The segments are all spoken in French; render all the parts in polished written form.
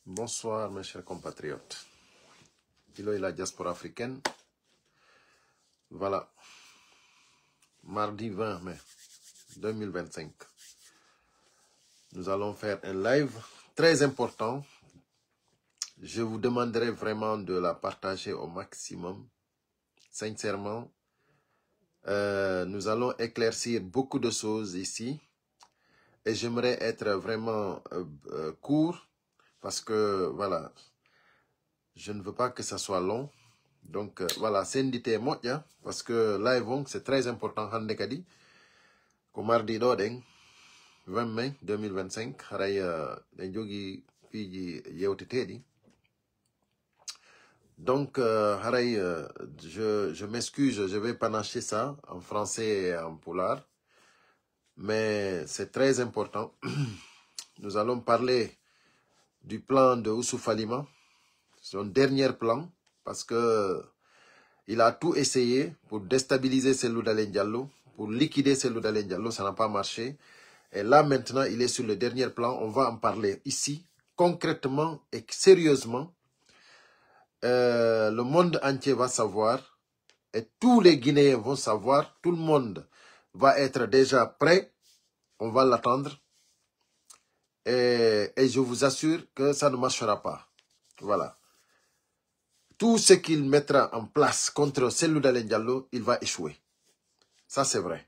Bonsoir mes chers compatriotes. Kilo et la diaspora africaine. Voilà. Mardi 20 mai 2025. Nous allons faire un live très important. Je vous demanderai vraiment de la partager au maximum. Sincèrement, nous allons éclaircir beaucoup de choses ici. Et j'aimerais être vraiment court parce que, voilà, je ne veux pas que ça soit long. Donc, voilà, c'est indité moja parce que live, c'est très important. Hande kadi, ko mardi do den 20 mai 2025, haray den jogi fiji yewteteɗi. Donc, haray, je m'excuse, je vais panacher ça en français et en poulard. Mais c'est très important. Nous allons parler du plan de Oussouf Alima, son dernier plan, parce que il a tout essayé pour déstabiliser Cellou Dalein Diallo, pour liquider Cellou Dalein Diallo, ça n'a pas marché. Et là, maintenant, il est sur le dernier plan. On va en parler ici, concrètement et sérieusement. Le monde entier va savoir, et tous les Guinéens vont savoir, tout le monde va être déjà prêt. On va l'attendre. Et je vous assure que ça ne marchera pas. Voilà. Tout ce qu'il mettra en place contre Cellou Dalein Diallo, il va échouer. Ça, c'est vrai.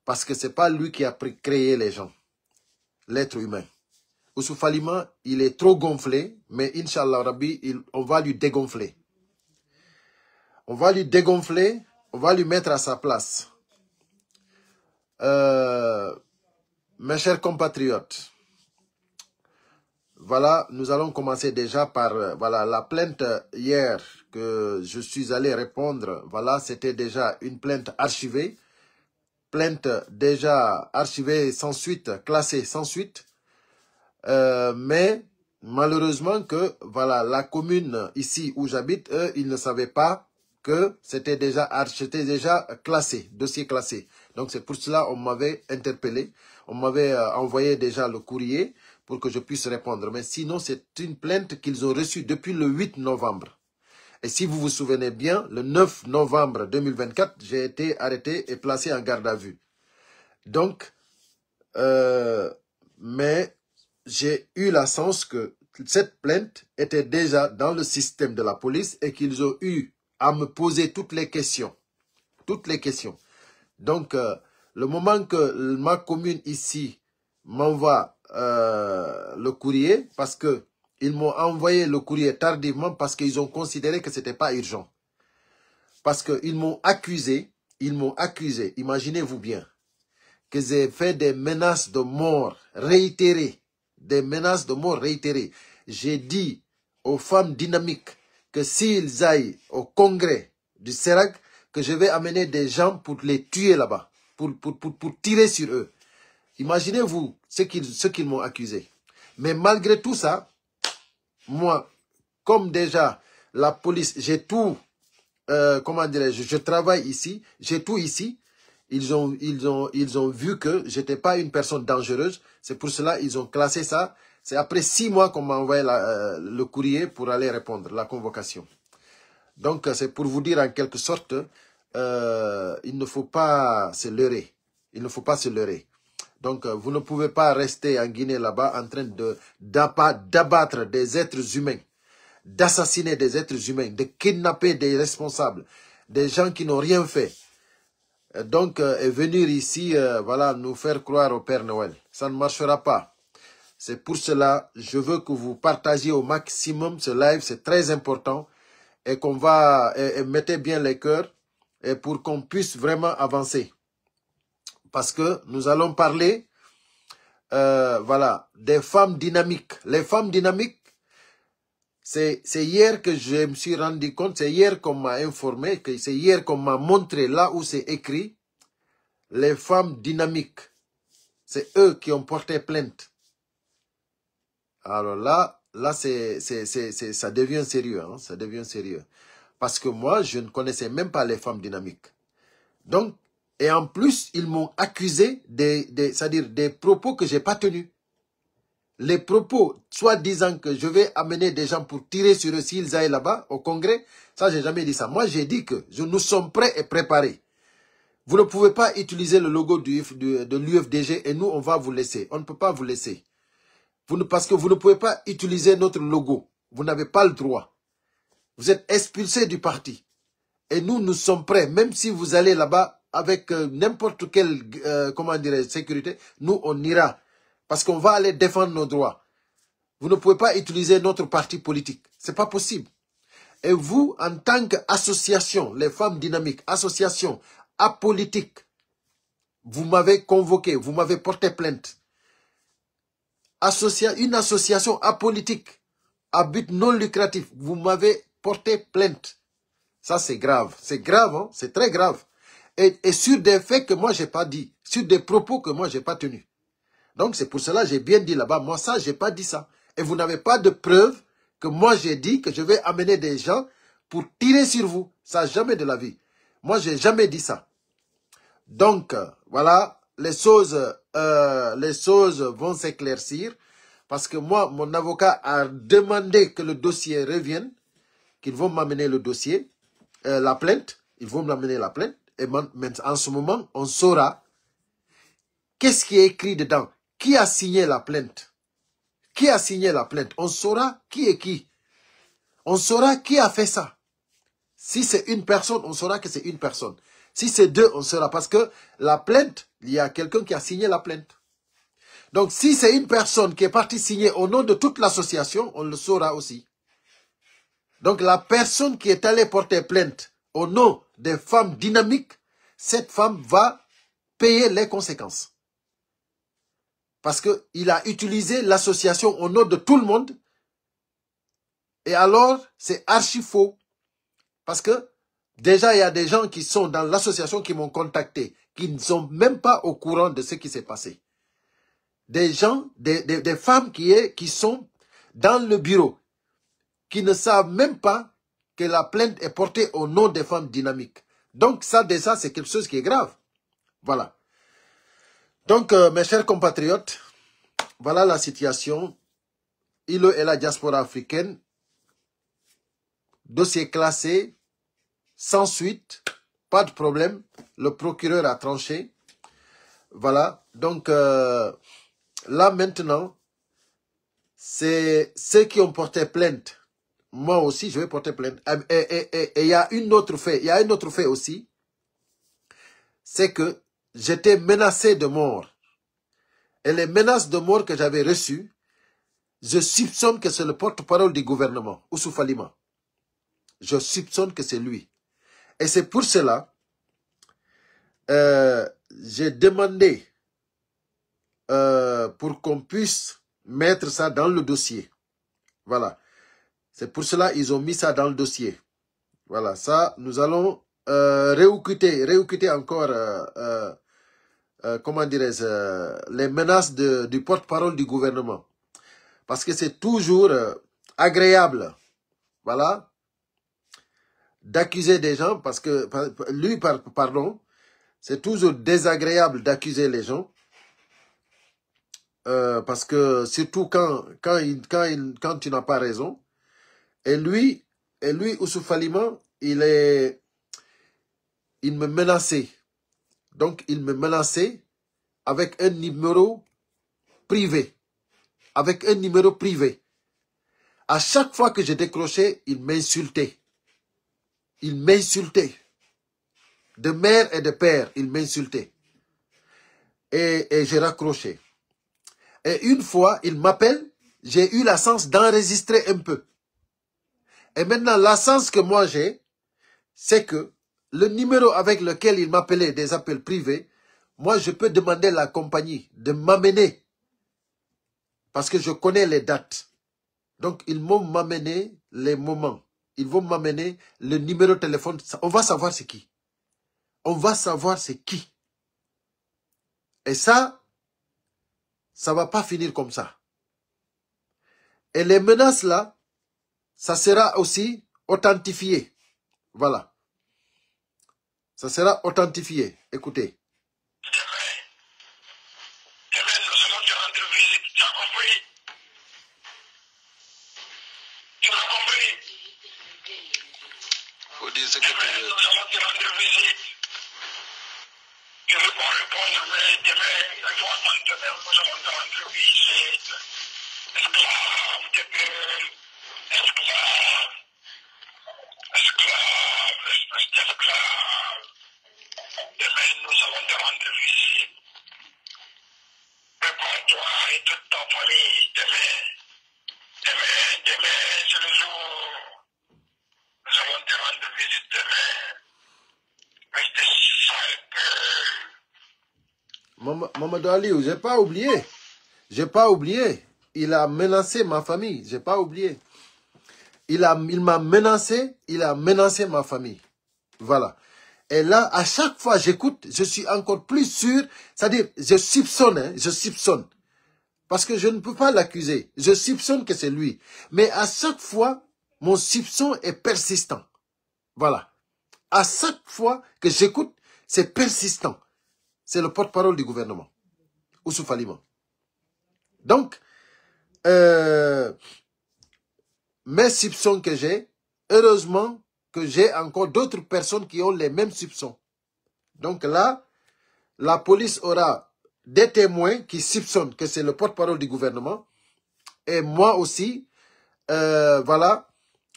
Parce que ce n'est pas lui qui a créé les gens, l'être humain. Oussouf Alima, il est trop gonflé, mais Inch'Allah Rabbi, on va lui dégonfler. On va lui dégonfler, on va lui mettre à sa place. Mes chers compatriotes, voilà, nous allons commencer déjà par voilà, la plainte hier que je suis allé répondre. Voilà, c'était déjà une plainte archivée. Plainte déjà archivée sans suite, classée sans suite. Mais malheureusement que voilà, la commune ici où j'habite, eux, ils ne savaient pas que c'était déjà classé, dossier classé. Donc c'est pour cela qu'on m'avait interpellé, on m'avait envoyé déjà le courrier pour que je puisse répondre. Mais sinon, c'est une plainte qu'ils ont reçue depuis le 8 novembre. Et si vous vous souvenez bien, le 9 novembre 2024, j'ai été arrêté et placé en garde à vue. Donc, mais j'ai eu la chance que cette plainte était déjà dans le système de la police et qu'ils ont eu à me poser toutes les questions. Toutes les questions. Donc, le moment que ma commune ici m'envoie le courrier, parce que ils m'ont envoyé le courrier tardivement parce qu'ils ont considéré que ce n'était pas urgent. Parce qu'ils m'ont accusé, imaginez-vous bien, que j'ai fait des menaces de mort réitérées. Des menaces de mort réitérées. J'ai dit aux femmes dynamiques que s'ils aillent au congrès du CERAC, que je vais amener des gens pour les tuer là-bas, pour tirer sur eux. Imaginez-vous ce qu'ils m'ont accusé. Mais malgré tout ça, moi, comme déjà la police, j'ai tout, comment dirais-je, je travaille ici, j'ai tout ici. Ils ont vu que j'étais pas une personne dangereuse. C'est pour cela qu'ils ont classé ça. C'est après 6 mois qu'on m'a envoyé le courrier pour aller répondre, la convocation. Donc, c'est pour vous dire en quelque sorte, il ne faut pas se leurrer. Il ne faut pas se leurrer. Donc, vous ne pouvez pas rester en Guinée là-bas en train d'abattre des êtres humains, d'assassiner des êtres humains, de kidnapper des responsables, des gens qui n'ont rien fait. Donc, et venir ici, voilà, nous faire croire au Père Noël. Ça ne marchera pas. C'est pour cela, je veux que vous partagiez au maximum ce live. C'est très important. Et qu'on va, et mettez bien les cœurs, et pour qu'on puisse vraiment avancer. Parce que nous allons parler, voilà, des femmes dynamiques. Les femmes dynamiques, c'est hier que je me suis rendu compte, c'est hier qu'on m'a informé, que c'est hier qu'on m'a montré là où c'est écrit, les femmes dynamiques. C'est eux qui ont porté plainte. Alors là ça devient sérieux, hein, ça devient sérieux. Parce que moi, je ne connaissais même pas les femmes dynamiques. Donc, et en plus, ils m'ont accusé c'est-à-dire des propos que je n'ai pas tenus. les propos, soit disant que je vais amener des gens pour tirer sur eux s'ils aillent là-bas, au Congrès, ça, j'ai jamais dit ça. Moi, j'ai dit que nous sommes prêts et préparés. Vous ne pouvez pas utiliser le logo de l'UFDG et nous, on va vous laisser. On ne peut pas vous laisser. Parce que vous ne pouvez pas utiliser notre logo. Vous n'avez pas le droit. Vous êtes expulsés du parti. Et nous, nous sommes prêts. Même si vous allez là-bas avec n'importe quelle sécurité, nous, on ira. Parce qu'on va aller défendre nos droits. Vous ne pouvez pas utiliser notre parti politique. C'est pas possible. Et vous, en tant qu'association, les femmes dynamiques, association apolitique, vous m'avez convoqué, vous m'avez porté plainte. Une association apolitique, à but non lucratif, vous m'avez porté plainte. Ça, c'est grave. C'est grave, hein? C'est très grave. Et sur des faits que moi, j'ai pas dit. Sur des propos que moi, j'ai pas tenus. Donc, c'est pour cela que j'ai bien dit là-bas. Moi, ça, j'ai pas dit ça. Et vous n'avez pas de preuve que moi, j'ai dit que je vais amener des gens pour tirer sur vous. Ça, jamais de la vie. Moi, j'ai jamais dit ça. Donc, voilà, les choses vont s'éclaircir. Parce que moi, mon avocat a demandé que le dossier revienne, qu'ils vont m'amener le dossier, la plainte. Ils vont m'amener la plainte. Et en ce moment, on saura qu'est-ce qui est écrit dedans. Qui a signé la plainte? Qui a signé la plainte? On saura qui est qui. On saura qui a fait ça. Si c'est une personne, on saura que c'est une personne. Si c'est deux, on saura. Parce que la plainte, il y a quelqu'un qui a signé la plainte. Donc, si c'est une personne qui est partie signer au nom de toute l'association, on le saura aussi. Donc, la personne qui est allée porter plainte au nom des femmes dynamiques, cette femme va payer les conséquences. Parce qu'il a utilisé l'association au nom de tout le monde. Et alors, c'est archi faux. Parce que déjà, il y a des gens qui sont dans l'association qui m'ont contacté, qui ne sont même pas au courant de ce qui s'est passé. Des gens, des femmes qui sont dans le bureau, qui ne savent même pas que la plainte est portée au nom des femmes dynamiques. Donc ça, déjà, c'est quelque chose qui est grave. Voilà. Donc, mes chers compatriotes, voilà la situation. ILO et la diaspora africaine, dossier classé, sans suite, pas de problème. Le procureur a tranché. Voilà. Donc, là maintenant, c'est ceux qui ont porté plainte. Moi aussi, je vais porter plainte. Et il y a un autre fait. Il y a un autre fait aussi. C'est que j'étais menacé de mort. Et les menaces de mort que j'avais reçues, je soupçonne que c'est le porte-parole du gouvernement, Oussouf Alima. Je soupçonne que c'est lui. Et c'est pour cela, j'ai demandé pour qu'on puisse mettre ça dans le dossier. Voilà. C'est pour cela qu'ils ont mis ça dans le dossier. Voilà. Ça, nous allons réécouter encore, comment dirais-je, les menaces du porte-parole du gouvernement. Parce que c'est toujours agréable, voilà, d'accuser des gens, parce que lui, pardon, c'est toujours désagréable d'accuser les gens, parce que surtout quand tu n'as pas raison. Et lui, Oussouf Alima, il me menaçait. Donc, il me menaçait avec un numéro privé. Avec un numéro privé. À chaque fois que je décrochais, il m'insultait. Il m'insultait. De mère et de père, il m'insultait. Et j'ai raccroché. Et une fois, il m'appelle, j'ai eu la chance d'enregistrer un peu. Et maintenant, la chance que moi j'ai, c'est que le numéro avec lequel il m'appelait des appels privés, moi je peux demander à la compagnie de m'amener. Parce que je connais les dates. Donc, ils vont m'amener les moments. Ils vont m'amener le numéro de téléphone. On va savoir c'est qui. On va savoir c'est qui. Et ça ne va pas finir comme ça. Et les menaces là, ça sera aussi authentifié. Voilà. Ça sera authentifié. Écoutez. Mamadou Aliou, j'ai pas oublié. J'ai pas oublié. Il a menacé ma famille. J'ai pas oublié. Il m'a menacé. Il a menacé ma famille. Voilà. Et là, à chaque fois j'écoute, je suis encore plus sûr. C'est-à-dire, je soupçonne, hein, je soupçonne. Parce que je ne peux pas l'accuser. Je soupçonne que c'est lui. Mais à chaque fois, mon soupçon est persistant. Voilà. À chaque fois que j'écoute, c'est persistant. C'est le porte-parole du gouvernement. Oussouf Alima. Donc, mes soupçons que j'ai, heureusement que j'ai encore d'autres personnes qui ont les mêmes soupçons. Donc là, la police aura des témoins qui soupçonnent que c'est le porte-parole du gouvernement. Et moi aussi, voilà,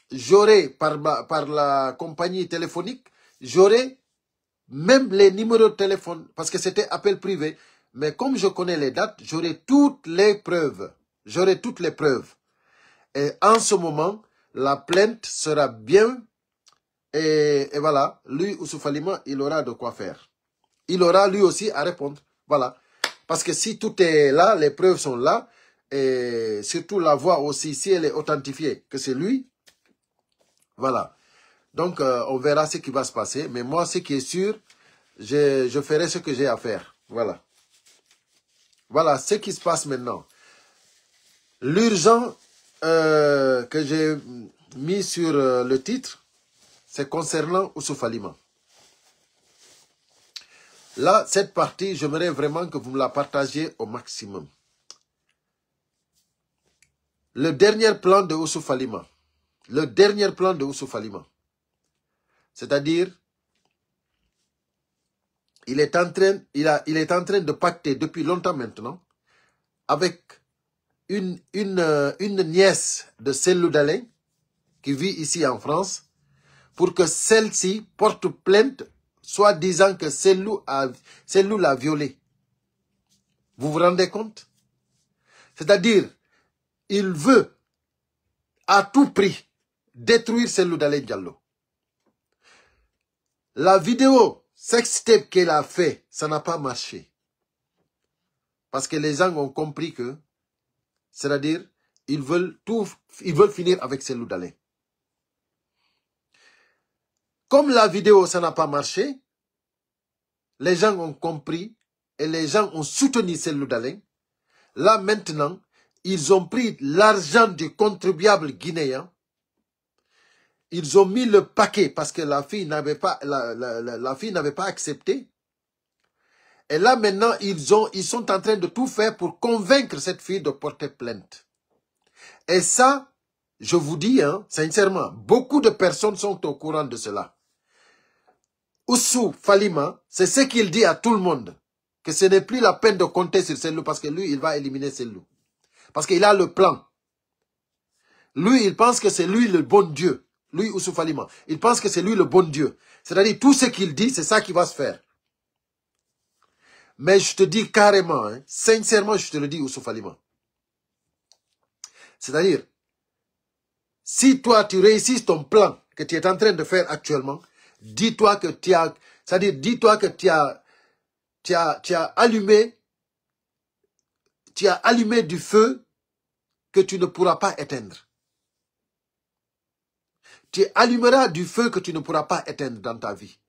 j'aurai par la compagnie téléphonique, j'aurai même les numéros de téléphone, parce que c'était appel privé. Mais comme je connais les dates, j'aurai toutes les preuves. J'aurai toutes les preuves. Et en ce moment, la plainte sera bien. Et voilà, lui, Oussouf Alima, il aura de quoi faire. Il aura lui aussi à répondre. Voilà. Parce que si tout est là, les preuves sont là, et surtout la voix aussi, si elle est authentifiée, que c'est lui, voilà. Donc, on verra ce qui va se passer. Mais moi, ce qui est sûr, je ferai ce que j'ai à faire. Voilà. Voilà ce qui se passe maintenant. L'urgent que j'ai mis sur le titre, c'est concernant Oussouf Alima. Là, cette partie, j'aimerais vraiment que vous me la partagiez au maximum. Le dernier plan de Oussouf Alima. Le dernier plan de Oussouf Alima. C'est-à-dire, il est en train de pacter depuis longtemps maintenant avec une nièce de Cellou Dalein qui vit ici en France pour que celle-ci porte plainte soit disant que Cellou l'a violée. Vous vous rendez compte? C'est-à-dire, il veut à tout prix détruire Cellou Dalein Diallo. La vidéo sextape qu'elle a fait, ça n'a pas marché. Parce que les gens ont compris que, c'est-à-dire, ils veulent finir avec Cellou Dalein. Comme la vidéo, ça n'a pas marché, les gens ont compris et les gens ont soutenu Cellou Dalein. Là, maintenant, ils ont pris l'argent du contribuable guinéen. Ils ont mis le paquet parce que la fille n'avait pas, la fille n'avait pas accepté. Et là, maintenant, ils sont en train de tout faire pour convaincre cette fille de porter plainte. Et ça, je vous dis, hein, sincèrement, beaucoup de personnes sont au courant de cela. Oussouf Alima, c'est ce qu'il dit à tout le monde. Que ce n'est plus la peine de compter sur Cellou parce que lui, il va éliminer Cellou. Parce qu'il a le plan. Lui, il pense que c'est lui le bon Dieu. Lui, Oussouf Alima. Il pense que c'est lui le bon Dieu. C'est-à-dire, tout ce qu'il dit, c'est ça qui va se faire. Mais je te dis carrément, hein, sincèrement, je te le dis, Oussouf Alima. C'est-à-dire, si toi, tu réussis ton plan que tu es en train de faire actuellement, dis-toi que tu as... C'est-à-dire, dis-toi que tu as allumé du feu que tu ne pourras pas éteindre. Tu allumeras du feu que tu ne pourras pas éteindre dans ta vie.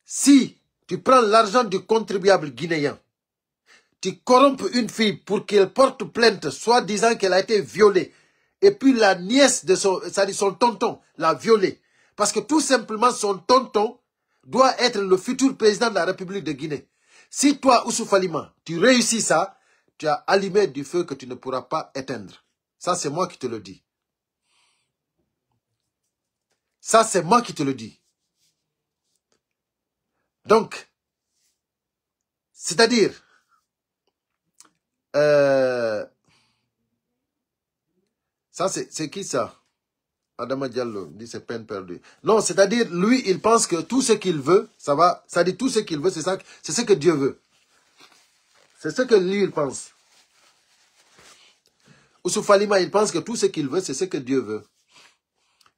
Si tu prends l'argent du contribuable guinéen, tu corrompes une fille pour qu'elle porte plainte, soit disant qu'elle a été violée, et puis la nièce de son tonton l'a violée, parce que tout simplement son tonton doit être le futur président de la République de Guinée. Si toi, Oussouf Alima, tu réussis ça, tu as allumé du feu que tu ne pourras pas éteindre. Ça, c'est moi qui te le dis. Ça, c'est moi qui te le dis. Donc, C'est-à-dire, ça c'est qui ça? Adama Diallo dit c'est peine perdue. Non, c'est-à-dire, lui, il pense que tout ce qu'il veut, ça va, ça dit tout ce qu'il veut, c'est ce que Dieu veut. C'est ce que lui, il pense. Oussouf Falima, il pense que tout ce qu'il veut, c'est ce que Dieu veut.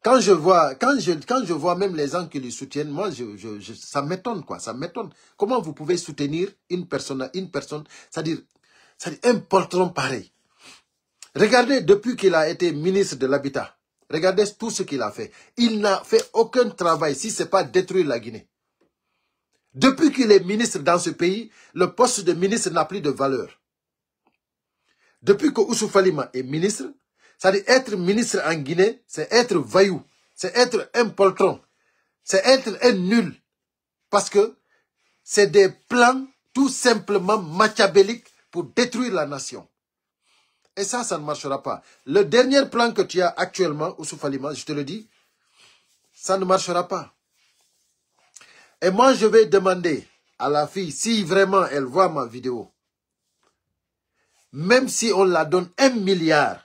Quand je vois même les gens qui lui soutiennent, moi, ça m'étonne, quoi. Ça m'étonne. Comment vous pouvez soutenir une personne, c'est-à-dire un poltron pareil. Regardez, depuis qu'il a été ministre de l'Habitat, regardez tout ce qu'il a fait. Il n'a fait aucun travail, si ce n'est pas détruire la Guinée. Depuis qu'il est ministre dans ce pays, le poste de ministre n'a plus de valeur. Depuis que Oussouf Falima est ministre, c'est-à-dire être ministre en Guinée, c'est être vaillou, c'est être un poltron, c'est être un nul. Parce que c'est des plans tout simplement machiavéliques pour détruire la nation. Et ça ne marchera pas. Le dernier plan que tu as actuellement, Oussouf Falima, je te le dis, ça ne marchera pas. Et moi, je vais demander à la fille, si vraiment elle voit ma vidéo, même si on la donne 1 milliard,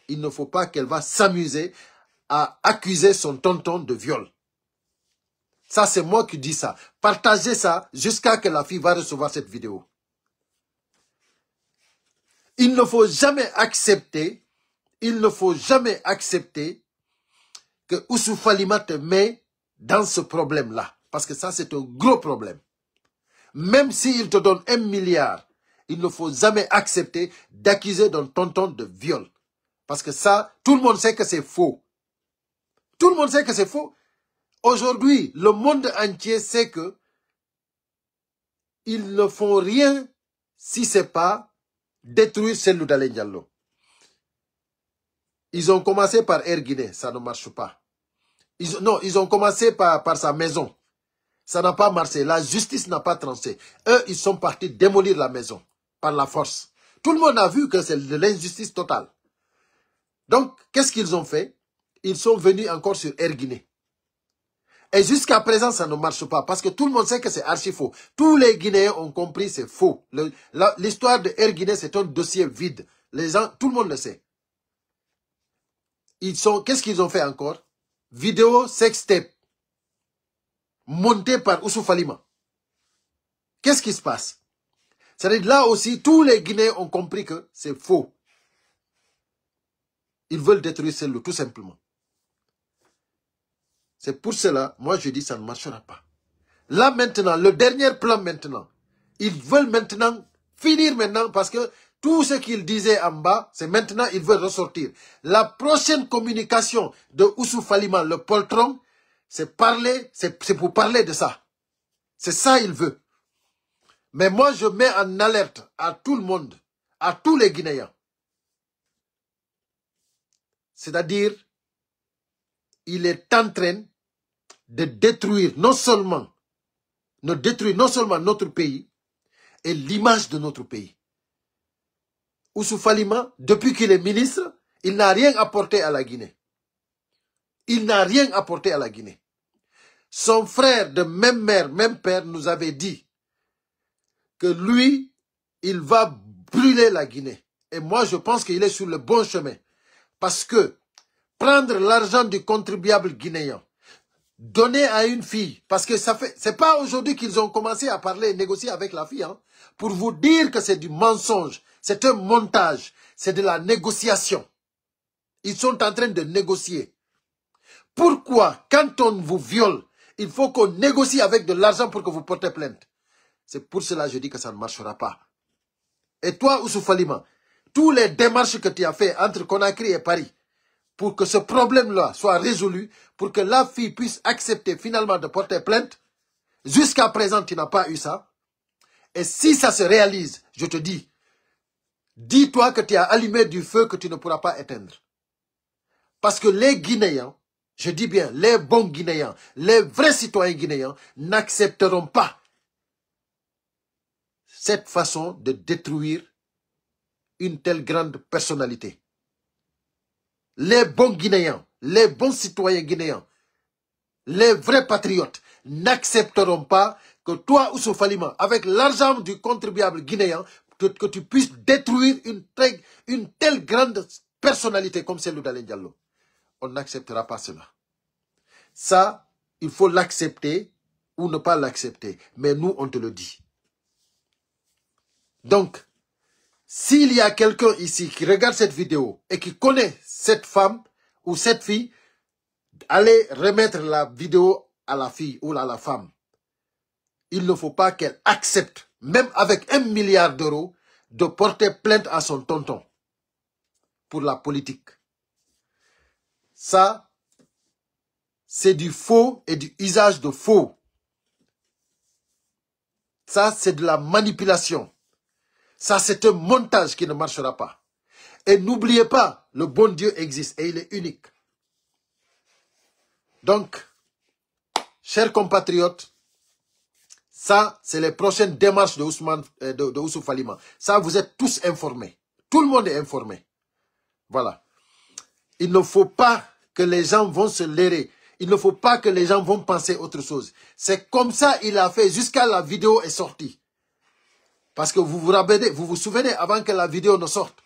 il ne faut pas qu'elle va s'amuser à accuser son tonton de viol. Ça, c'est moi qui dis ça. Partagez ça jusqu'à ce que la fille va recevoir cette vidéo. Il ne faut jamais accepter, que Oussouf Falima te met dans ce problème-là. Parce que ça, c'est un gros problème. Même s'il te donne 1 milliard, il ne faut jamais accepter d'accuser ton tonton de viol. Parce que ça, tout le monde sait que c'est faux. Tout le monde sait que c'est faux. Aujourd'hui, le monde entier sait que ils ne font rien si ce n'est pas détruire Cellou Dalein Diallo. Ils ont commencé par Air Guinée, ça ne marche pas. Ils ont commencé par sa maison. Ça n'a pas marché. La justice n'a pas tranché. Eux, ils sont partis démolir la maison par la force. Tout le monde a vu que c'est de l'injustice totale. Donc, qu'est-ce qu'ils ont fait? Ils sont venus encore sur Air Guinée. Et jusqu'à présent, ça ne marche pas parce que tout le monde sait que c'est archi faux. Tous les Guinéens ont compris c'est faux. L'histoire de Air Guinée, c'est un dossier vide. Les gens, tout le monde le sait. Qu'est-ce qu'ils ont fait encore? Vidéo sextape montée par Oussouf Falima. Qu'est-ce qui se passe? C'est-à-dire là aussi, tous les Guinéens ont compris que c'est faux. Ils veulent détruire Cellou, tout simplement. C'est pour cela, moi je dis ça ne marchera pas. Là maintenant, le dernier plan maintenant, ils veulent maintenant finir maintenant parce que tout ce qu'ils disaient en bas, c'est maintenant ils veulent ressortir. La prochaine communication de Oussouf Falima, le poltron, c'est pour parler de ça. C'est ça il veut. Mais moi je mets en alerte à tout le monde, à tous les Guinéens. C'est-à-dire, il est en train de détruire non seulement notre pays et l'image de notre pays. Oussouf Falima, depuis qu'il est ministre, il n'a rien apporté à la Guinée. Il n'a rien apporté à la Guinée. Son frère de même mère, même père nous avait dit que lui, il va brûler la Guinée. Et moi, je pense qu'il est sur le bon chemin. Parce que prendre l'argent du contribuable guinéen, donner à une fille, parce que c'est pas aujourd'hui qu'ils ont commencé à parler et négocier avec la fille, hein, pour vous dire que c'est du mensonge, c'est un montage, c'est de la négociation. Ils sont en train de négocier. Pourquoi, quand on vous viole, il faut qu'on négocie avec de l'argent pour que vous portez plainte? C'est pour cela que je dis que ça ne marchera pas. Et toi, Oussouf Falima, tous les démarches que tu as fait entre Conakry et Paris, pour que ce problème-là soit résolu, pour que la fille puisse accepter finalement de porter plainte, jusqu'à présent, tu n'as pas eu ça. Et si ça se réalise, je te dis, dis-toi que tu as allumé du feu que tu ne pourras pas éteindre. Parce que les Guinéens, je dis bien, les bons Guinéens, les vrais citoyens guinéens, n'accepteront pas cette façon de détruire une telle grande personnalité. Les bons Guinéens, les bons citoyens guinéens, les vrais patriotes n'accepteront pas que toi, Ousou Falima, avec l'argent du contribuable guinéen, que tu puisses détruire une telle grande personnalité comme celle d'Alain Diallo. On n'acceptera pas cela. Ça, il faut l'accepter ou ne pas l'accepter. Mais nous, on te le dit. Donc, s'il y a quelqu'un ici qui regarde cette vidéo et qui connaît cette femme ou cette fille, allez remettre la vidéo à la fille ou à la femme. Il ne faut pas qu'elle accepte, même avec 1 milliard d'euros, de porter plainte à son tonton pour la politique. Ça, c'est du faux et du usage de faux. Ça, c'est de la manipulation. Ça, c'est un montage qui ne marchera pas. Et n'oubliez pas, le bon Dieu existe et il est unique. Donc, chers compatriotes, ça, c'est les prochaines démarches de Ousou Falima. Ça, vous êtes tous informés. Tout le monde est informé. Voilà. Il ne faut pas que les gens vont se leurrer. Il ne faut pas que les gens vont penser autre chose. C'est comme ça qu'il a fait jusqu'à la vidéo est sortie. Parce que vous vous souvenez, avant que la vidéo ne sorte,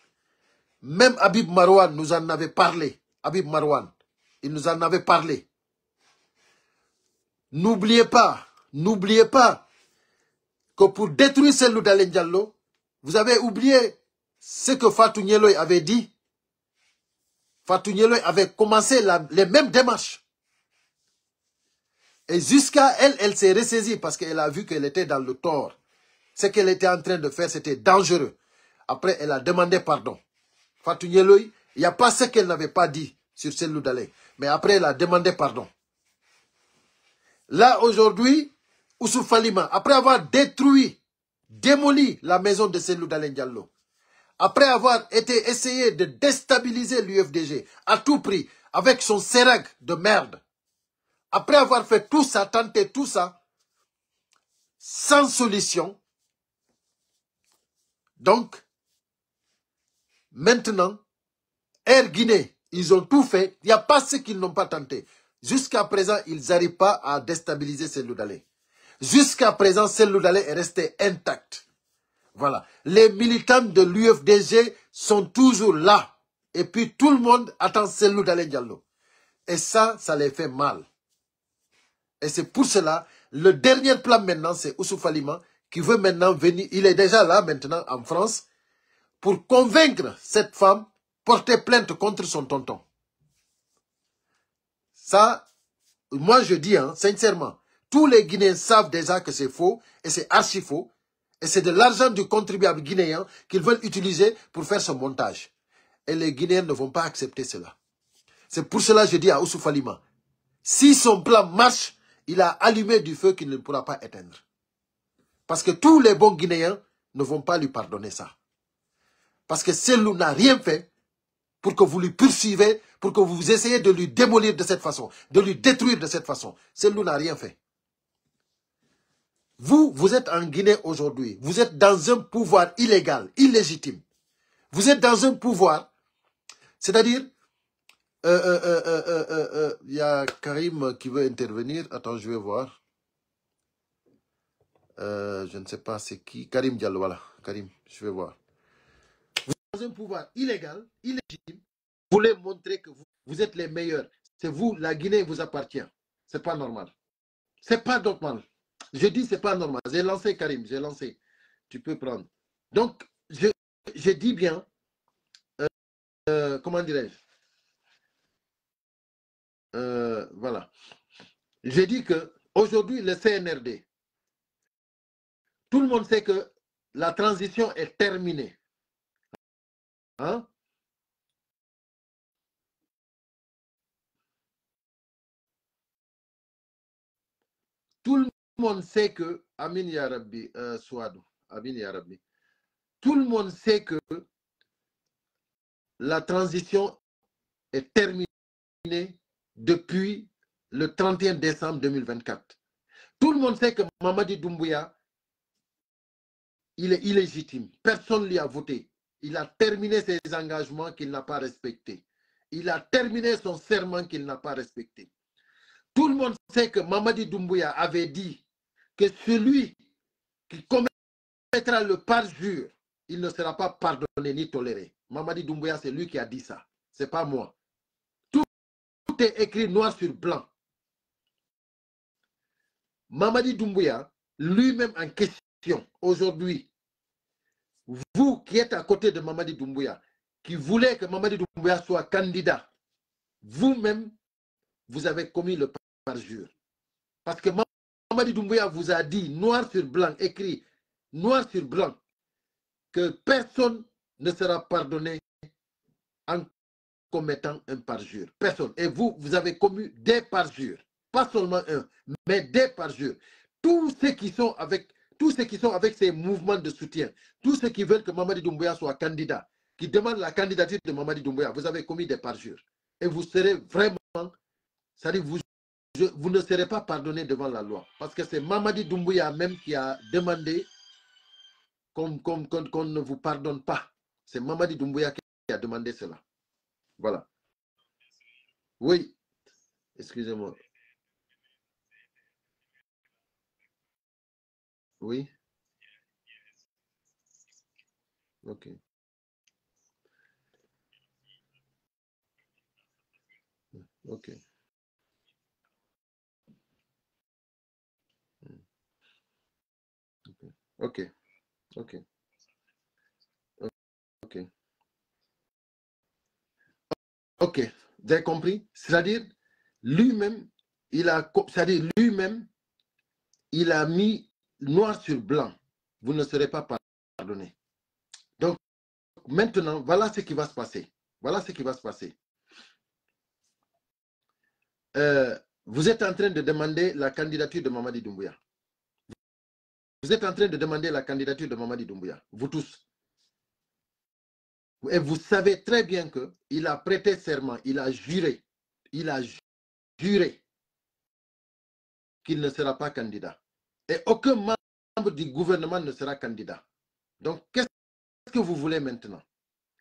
même Habib Marouane nous en avait parlé. Habib Marouane, il nous en avait parlé. N'oubliez pas que pour détruire Cellou Dalein Diallo, vous avez oublié ce que Fatou Niéloy avait dit. Fatou Niéloy avait commencé les mêmes démarches. Et jusqu'à elle s'est ressaisie parce qu'elle a vu qu'elle était dans le tort. Ce qu'elle était en train de faire, c'était dangereux. Après, elle a demandé pardon. Fatou Niéloy, il n'y a pas ce qu'elle n'avait pas dit sur Cellou Dalein. Mais après, elle a demandé pardon. Là, aujourd'hui, Ousou Falima, après avoir démoli la maison de Cellou Dalein Diallo, après avoir essayé de déstabiliser l'UFDG à tout prix, avec son sérag de merde, après avoir fait tout ça, tenté tout ça, sans solution, donc, maintenant, Air Guinée, ils ont tout fait, il n'y a pas ce qu'ils n'ont pas tenté. Jusqu'à présent, ils n'arrivent pas à déstabiliser Cellou Dalein. Jusqu'à présent, Cellou Dalein est resté intact. Voilà. Les militants de l'UFDG sont toujours là. Et puis tout le monde attend Cellou Dalein Diallo. Et ça les fait mal. Et c'est pour cela, le dernier plan maintenant, c'est Ousou Falima qui veut maintenant venir. Il est déjà là maintenant en France pour convaincre cette femme porter plainte contre son tonton. Ça, moi je dis sincèrement, tous les Guinéens savent déjà que c'est faux et c'est archi faux. Et c'est de l'argent du contribuable guinéen qu'ils veulent utiliser pour faire ce montage. Et les Guinéens ne vont pas accepter cela. C'est pour cela que je dis à Ousou Falima, si son plan marche, il a allumé du feu qu'il ne pourra pas éteindre. Parce que tous les bons Guinéens ne vont pas lui pardonner ça. Parce que Cellou n'a rien fait pour que vous lui poursuivez, pour que vous essayez de lui démolir de cette façon, de lui détruire de cette façon. Cellou n'a rien fait. Vous êtes en Guinée aujourd'hui. Vous êtes dans un pouvoir illégal, illégitime. Vous êtes dans un pouvoir, c'est-à-dire, y a Karim qui veut intervenir. Attends, je vais voir. Je ne sais pas c'est qui. Karim Diallo, voilà. Karim, je vais voir. Vous êtes dans un pouvoir illégal, illégitime. Vous voulez montrer que vous êtes les meilleurs. C'est vous, la Guinée vous appartient. C'est pas normal. C'est pas normal. Je dis c'est pas normal. J'ai lancé Karim, j'ai lancé. Tu peux prendre. Donc, je dis bien, comment dirais-je, voilà. J'ai dit que aujourd'hui le CNRD, tout le monde sait que la transition est terminée. Hein? Tout le monde sait que, Amin Ya Rabbi, Souadou, Amin Ya Rabbi, tout le monde sait que la transition est terminée depuis le 31 décembre 2024. Tout le monde sait que Mamadi Doumbouya, il est illégitime. Personne ne lui a voté. Il a terminé ses engagements qu'il n'a pas respectés. Il a terminé son serment qu'il n'a pas respecté. Tout le monde sait que Mamadi Doumbouya avait dit que celui qui commettra le parjure, il ne sera pas pardonné ni toléré. Mamadi Doumbouya, c'est lui qui a dit ça. Ce n'est pas moi. Tout est écrit noir sur blanc. Mamadi Doumbouya, lui-même en question, aujourd'hui, vous qui êtes à côté de Mamadi Doumbouya, qui voulez que Mamadi Doumbouya soit candidat, vous-même, vous avez commis le parjure. Parce que Mamadi Doumbouya vous a dit, noir sur blanc, écrit noir sur blanc, que personne ne sera pardonné en commettant un parjure. Personne. Et vous, vous avez commis des parjures. Pas seulement un, mais des parjures. Tous ceux qui sont avec ces mouvements de soutien, tous ceux qui veulent que Mamadi Doumbouya soit candidat, qui demandent la candidature de Mamadi Doumbouya, vous avez commis des parjures. Et vous serez vraiment, c'est-à-dire vous ne serez pas pardonné devant la loi. Parce que c'est Mamadi Doumbouya même qui a demandé qu'on ne vous pardonne pas. C'est Mamadi Doumbouya qui a demandé cela. Voilà. Oui, excusez-moi. Oui. Ok. Ok. Ok. Ok. Ok. Ok. Vous avez compris? C'est-à-dire, lui-même, c'est-à-dire lui-même, il a mis noir sur blanc. Vous ne serez pas pardonné. Donc, maintenant, voilà ce qui va se passer. Voilà ce qui va se passer. Vous êtes en train de demander la candidature de Mamadi Doumbouya. Vous êtes en train de demander la candidature de Mamadi Doumbouya. Vous tous. Et vous savez très bien qu'il a prêté serment, il a juré qu'il ne sera pas candidat. Et aucun membre du gouvernement ne sera candidat. Donc, qu'est-ce que vous voulez maintenant?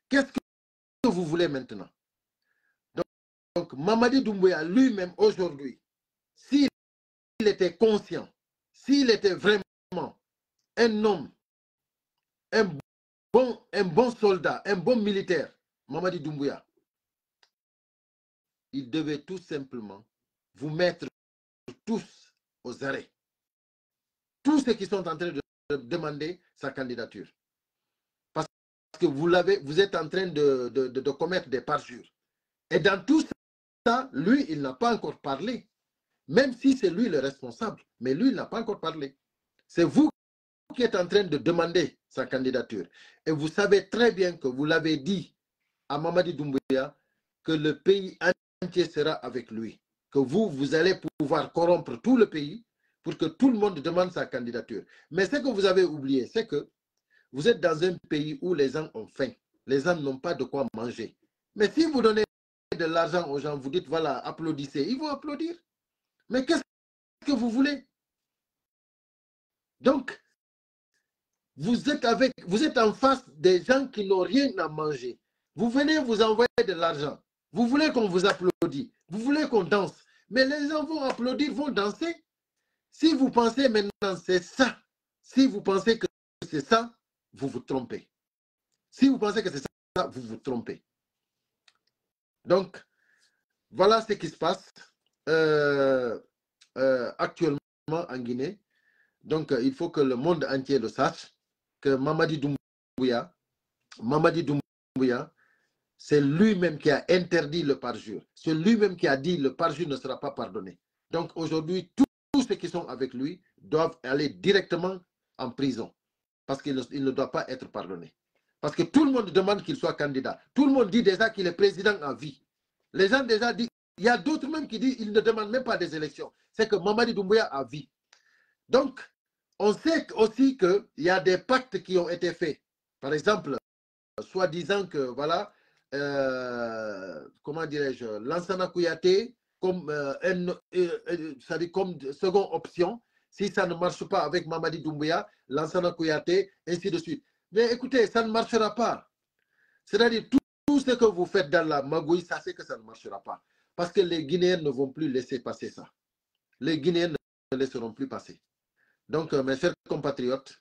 Qu'est-ce que vous voulez maintenant? Donc Mamadi Doumbouya lui-même aujourd'hui, s'il était conscient, s'il était vraiment un homme, un bon soldat, un bon militaire, Mamadi Doumbouya, il devait tout simplement vous mettre tous aux arrêts. Tous ceux qui sont en train de demander sa candidature. Parce que vous êtes en train de commettre des parjures. Et dans tout ça, lui, il n'a pas encore parlé. Même si c'est lui le responsable. Mais lui, il n'a pas encore parlé. C'est vous qui êtes en train de demander sa candidature. Et vous savez très bien que vous l'avez dit à Mamadi Doumbouya que le pays entier sera avec lui. Que vous allez pouvoir corrompre tout le pays pour que tout le monde demande sa candidature. Mais ce que vous avez oublié, c'est que vous êtes dans un pays où les gens ont faim. Les gens n'ont pas de quoi manger. Mais si vous donnez de l'argent aux gens, vous dites, voilà, applaudissez, ils vont applaudir. Mais qu'est-ce que vous voulez? Donc, vous êtes en face des gens qui n'ont rien à manger. Vous venez vous envoyer de l'argent. Vous voulez qu'on vous applaudisse. Vous voulez qu'on danse. Mais les gens vont applaudir, vont danser. Si vous pensez maintenant c'est ça, si vous pensez que c'est ça, vous vous trompez. Si vous pensez que c'est ça, vous vous trompez. Donc, voilà ce qui se passe actuellement en Guinée. Donc, il faut que le monde entier le sache que Mamadi Doumbouya, c'est lui-même qui a interdit le parjure. C'est lui-même qui a dit le parjure ne sera pas pardonné. Donc, aujourd'hui, tous ceux qui sont avec lui doivent aller directement en prison parce qu'il ne doit pas être pardonné. Parce que tout le monde demande qu'il soit candidat. Tout le monde dit déjà qu'il est président en vie. Les gens déjà disent, il y a d'autres même qui disent qu'ils ne demandent même pas des élections. C'est que Mamadi Doumbouya a vie. Donc, on sait aussi qu'il y a des pactes qui ont été faits. Par exemple, soi-disant que, voilà, comment dirais-je, Lansana Kouyaté, comme, comme seconde option, si ça ne marche pas avec Mamadi Doumbouya, Lansana Kouyaté, ainsi de suite. Mais écoutez, ça ne marchera pas. C'est-à-dire, tout ce que vous faites dans la magouille, ça c'est que ça ne marchera pas. Parce que les Guinéens ne vont plus laisser passer ça. Les Guinéens ne laisseront plus passer. Donc, mes chers compatriotes,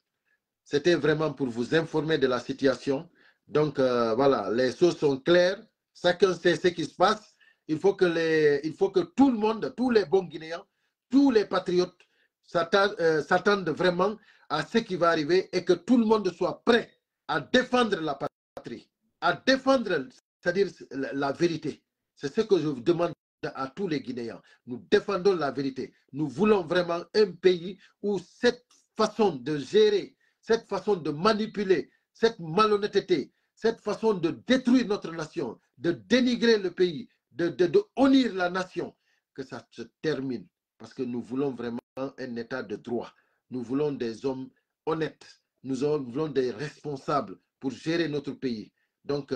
c'était vraiment pour vous informer de la situation. Donc, voilà, les choses sont claires. Chacun sait ce qui se passe. Il faut que tout le monde, tous les bons Guinéens, tous les patriotes s'attendent vraiment à ce qui va arriver et que tout le monde soit prêt à défendre la patrie, à défendre, c'est-à-dire la vérité. C'est ce que je vous demande à tous les Guinéens. Nous défendons la vérité. Nous voulons vraiment un pays où cette façon de gérer, cette façon de manipuler, cette malhonnêteté, cette façon de détruire notre nation, de dénigrer le pays, de honnir la nation, que ça se termine. Parce que nous voulons vraiment un état de droit. Nous voulons des hommes honnêtes. Nous voulons des responsables pour gérer notre pays. Donc,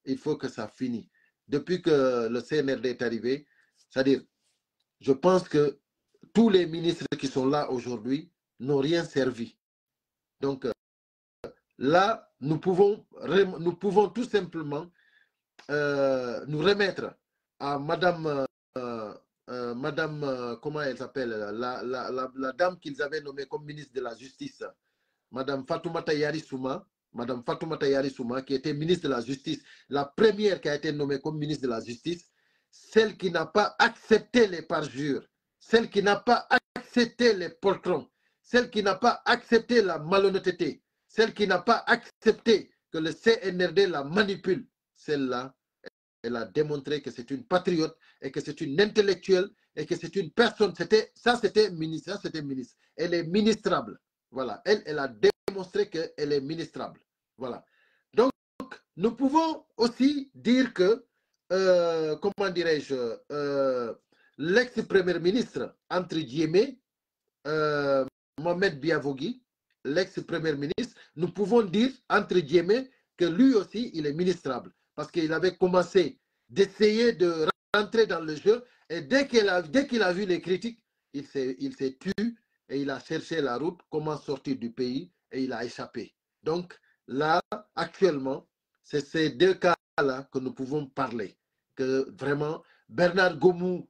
il faut que ça finisse. Depuis que le CNRD est arrivé, c'est-à-dire, je pense que tous les ministres qui sont là aujourd'hui n'ont rien servi. Donc, là, nous pouvons tout simplement nous remettre à Madame, comment elle s'appelle, la dame qu'ils avaient nommée comme ministre de la Justice, Madame Fatoumata Yarissouma, Madame Fatoumata Yarissouma, qui était ministre de la Justice, la première qui a été nommée comme ministre de la Justice, celle qui n'a pas accepté les parjures, celle qui n'a pas accepté les poltrons, celle qui n'a pas accepté la malhonnêteté, celle qui n'a pas accepté que le CNRD la manipule, celle-là, elle a démontré que c'est une patriote et que c'est une intellectuelle et que c'est une personne. C'était ministre. Elle est ministrable. Voilà. Elle a démontré qu'elle est ministrable. Voilà. Donc, nous pouvons aussi dire que, comment dirais-je, l'ex-premier ministre, entre guillemets, Mohamed Biavogui, l'ex-premier ministre, nous pouvons dire, entre guillemets, que lui aussi, il est ministrable. Parce qu'il avait commencé d'essayer de rentrer dans le jeu, et dès qu'il a vu les critiques, il s'est tué et il a cherché la route, comment sortir du pays, et il a échappé. Donc là, actuellement, c'est ces deux cas-là que nous pouvons parler. Que vraiment, Bernard Gomou,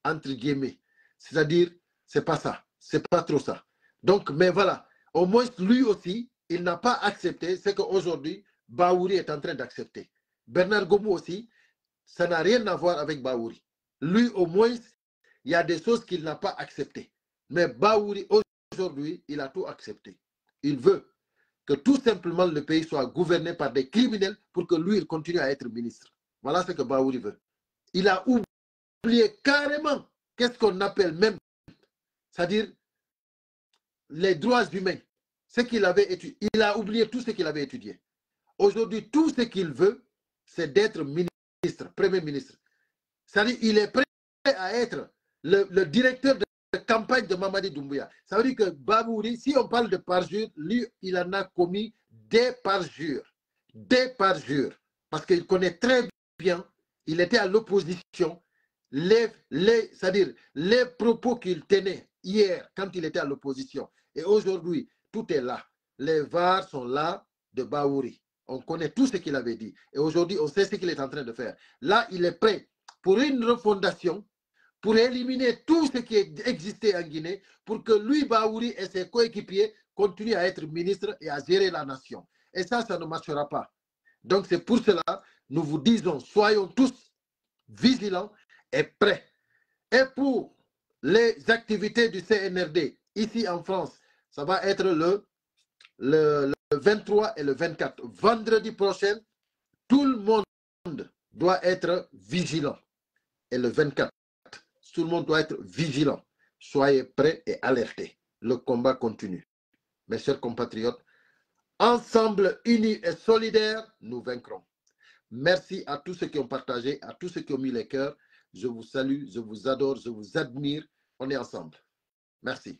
entre guillemets, c'est-à-dire, c'est pas ça. C'est pas trop ça. Donc, mais voilà, au moins lui aussi, il n'a pas accepté ce qu'aujourd'hui, Baouri est en train d'accepter. Bernard Gomou aussi, ça n'a rien à voir avec Baouri. Lui, au moins, il y a des choses qu'il n'a pas acceptées. Mais Baouri, aujourd'hui, il a tout accepté. Il veut que tout simplement le pays soit gouverné par des criminels pour que lui, il continue à être ministre. Voilà ce que Baouri veut. Il a oublié carrément qu'est-ce qu'on appelle même, c'est-à-dire les droits humains, ce qu'il avait étudié. Il a oublié tout ce qu'il avait étudié. Aujourd'hui, tout ce qu'il veut, c'est d'être ministre, premier ministre. C'est-à-dire qu'il est prêt à être le directeur de campagne de Mamadi Doumbouya. Ça veut dire que Babouri, si on parle de parjure, lui, il en a commis des parjures. Des parjures. Parce qu'il connaît très bien, il était à l'opposition, c'est-à-dire les propos qu'il tenait hier quand il était à l'opposition. Et aujourd'hui, tout est là. Les VAR sont là de Baouri. On connaît tout ce qu'il avait dit. Et aujourd'hui, on sait ce qu'il est en train de faire. Là, il est prêt pour une refondation, pour éliminer tout ce qui existait en Guinée, pour que lui, Baouri et ses coéquipiers continuent à être ministres et à gérer la nation. Et ça ne marchera pas. Donc c'est pour cela, nous vous disons, soyons tous vigilants et prêts. Et pour les activités du CNRD, ici en France, ça va être le 23 et le 24. Vendredi prochain, tout le monde doit être vigilant. Et le 24, tout le monde doit être vigilant. Soyez prêts et alertés. Le combat continue. Mes chers compatriotes, ensemble, unis et solidaires, nous vaincrons. Merci à tous ceux qui ont partagé, à tous ceux qui ont mis les cœurs. Je vous salue, je vous adore, je vous admire. On est ensemble. Merci.